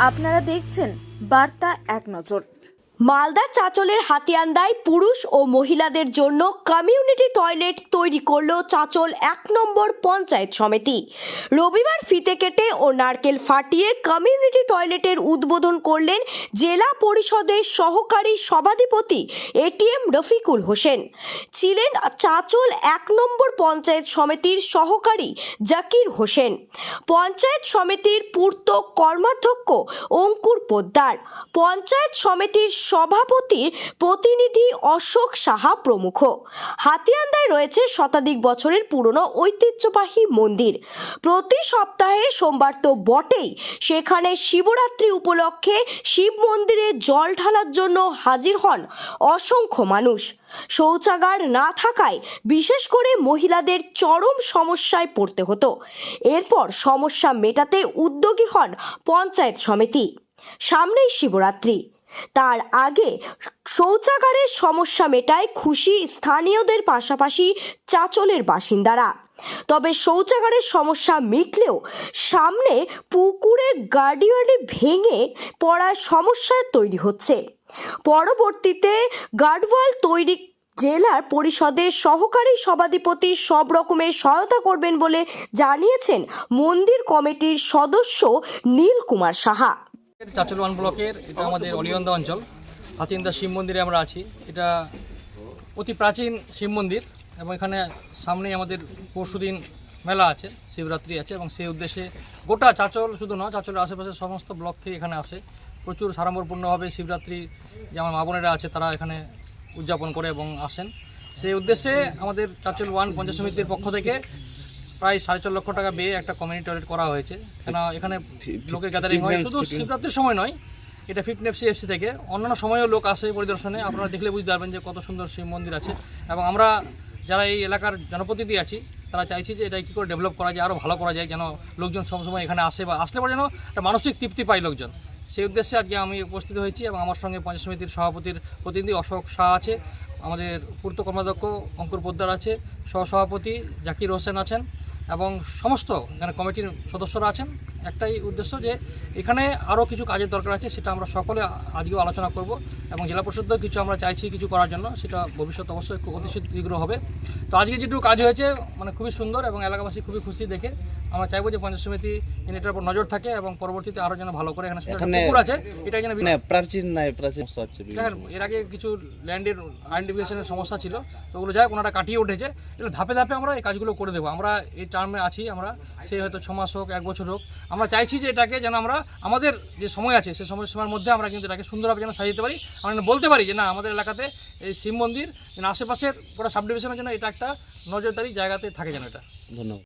আপনারা দেখছেন বার্তা এক নজর। মালদার চাঁচলের হাতিয়ান্দায় পুরুষ ও মহিলাদের জন্য কমিউনিটি টয়লেট তৈরি করল চাঁচল ১ নম্বর পঞ্চায়েত সমিতি। রবিবার ফিতে কেটে ও নারকেল ফাটিয়ে কমিউনিটি টয়লেটের উদ্বোধন করলেন জেলা পরিষদের সহকারী সভাধিপতি এটিএম রফিকুল হোসেন। ছিলেন চাঁচল ১ নম্বর পঞ্চায়েত সমিতির সহকারী জাকির হোসেন, পঞ্চায়েত সমিতির পূর্ত কর্মাধ্যক্ষ অঙ্কুর পোদ্দার, পঞ্চায়েত সমিতির সভাপতির প্রতিনিধি অশোক সাহা প্রমুখ। হাতিয়ান্দায় রয়েছে শতাধিক বছরের পুরনো ঐতিহ্যবাহী মন্দির। প্রতি সপ্তাহে সোমবার তো বটেই, সেখানে শিবরাত্রি উপলক্ষে শিব মন্দিরে জল ঢালার জন্য হাজির হন অসংখ্য মানুষ। শৌচাগার না থাকায় বিশেষ করে মহিলাদের চরম সমস্যায় পড়তে হতো। এরপর সমস্যা মেটাতে উদ্যোগী হন পঞ্চায়েত সমিতি। সামনেই শিবরাত্রি, তার আগে শৌচাগারের সমস্যা মেটায় খুশি স্থানীয়দের পাশাপাশি চাঁচলের বাসিন্দারা। তবে শৌচাগারের সমস্যা মিটলেও সামনে পুকুরের গার্ডিয়ানে ভেঙে পড়ার সমস্যা তৈরি হচ্ছে। পরবর্তীতে গার্ডওয়াল তৈরি জেলার পরিষদের সহকারী সভাধিপতি সব রকমের সহায়তা করবেন বলে জানিয়েছেন মন্দির কমিটির সদস্য নীল কুমার সাহা। চাঁচল 1 ব্লকের এটা আমাদের অলিয়ন্দা অঞ্চল, হাতিয়ান্দা শিব মন্দিরে আমরা আছি। এটা অতি প্রাচীন শিব মন্দির এবং এখানে সামনেই আমাদের পরশুদিন মেলা আছে, শিবরাত্রি আছে এবং সেই উদ্দেশ্যে গোটা চাঁচল শুধু নয়, চাঁচলের আশেপাশের সমস্ত ব্লক থেকে এখানে আসে। প্রচুর সাড়ম্বরপূর্ণভাবে শিবরাত্রি যে আমার মা বোনেরা আছে তারা এখানে উদযাপন করে এবং আসেন। সেই উদ্দেশ্যে আমাদের চাঁচল 1 পঞ্চায়েত সমিতির পক্ষ থেকে প্রায় 4.5 লক্ষ টাকা ব্যয়ে একটা কমিউনিটি টয়লেট করা হয়েছে। কেন এখানে লোকের গ্যাদারিং হয়, শুধু শিবরাত্রির সময় নয়, এটা ফিটনেস এফসি থেকে অন্যান্য সময়ও লোক আসে পরিদর্শনে। আপনারা দেখলে বুঝতে পারবেন যে কত সুন্দর শিব মন্দির আছে এবং আমরা যারা এই এলাকার জনপ্রতিনিধি আছি তারা চাইছি যে এটা কী করে ডেভেলপ করা যায়, আরও ভালো করা যায়, যেন লোকজন সবসময় এখানে আসে বা আসলে পরে যেন একটা মানসিক তৃপ্তি পায় লোকজন। সেই উদ্দেশ্যে আজকে আমি উপস্থিত হয়েছি এবং আমার সঙ্গে পঞ্চায়েত সমিতির সভাপতির প্রতিনিধি অশোক শাহ আছে, আমাদের পূর্ত কর্মাধ্যক্ষ অঙ্কুর পোদ্দার আছে, সহসভাপতি জাকির হোসেন আছেন এবং সমস্ত এখানে কমিটির সদস্যরা আছেন। একটাই উদ্দেশ্য যে এখানে আরও কিছু কাজের দরকার আছে, সেটা আমরা সকলে আজকেও আলোচনা করব এবং জেলা পরিষদেও কিছু আমরা চাইছি কিছু করার জন্য, সেটা ভবিষ্যৎ অবশ্যই অতি শীঘ্র হবে। তো আজকে যেটুকু কাজ হয়েছে মানে খুবই সুন্দর এবং এলাকাবাসী খুবই খুশি দেখে। আমরা চাইবো যে পঞ্চায়েত সমিতি এটার উপর নজর থাকে এবং পরবর্তীতে আরও যেন ভালো করে এখানে পুকুর আছে এটা যেন প্রাচীন নাই প্রাচীন আছে। এর আগে কিছু ল্যান্ডের আইডেন্টিফিকেশনের সমস্যা ছিল, তো ওগুলো যাই ওনারা কাটিয়ে উঠেছে। এগুলো ধাপে ধাপে আমরা এই কাজগুলো করে দেবো। আমরা এই টার্মে আছি, আমরা সে হয়তো 6 মাস হোক 1 বছর হোক, আমরা চাইছি যে এটাকে যেন আমরা আমাদের যে সময় আছে সেই সময়ের মধ্যে আমরা কিন্তু এটাকে সুন্দরভাবে যেন সাজাতে পারি। আমরা বলতে পারি যে না, আমাদের এলাকাতে এই শিব মন্দির যেন আশেপাশের পুরো সাব ডিভিশনের জন্য এটা একটা নজরদারি জায়গাতে থাকে যেন এটা। ধন্যবাদ।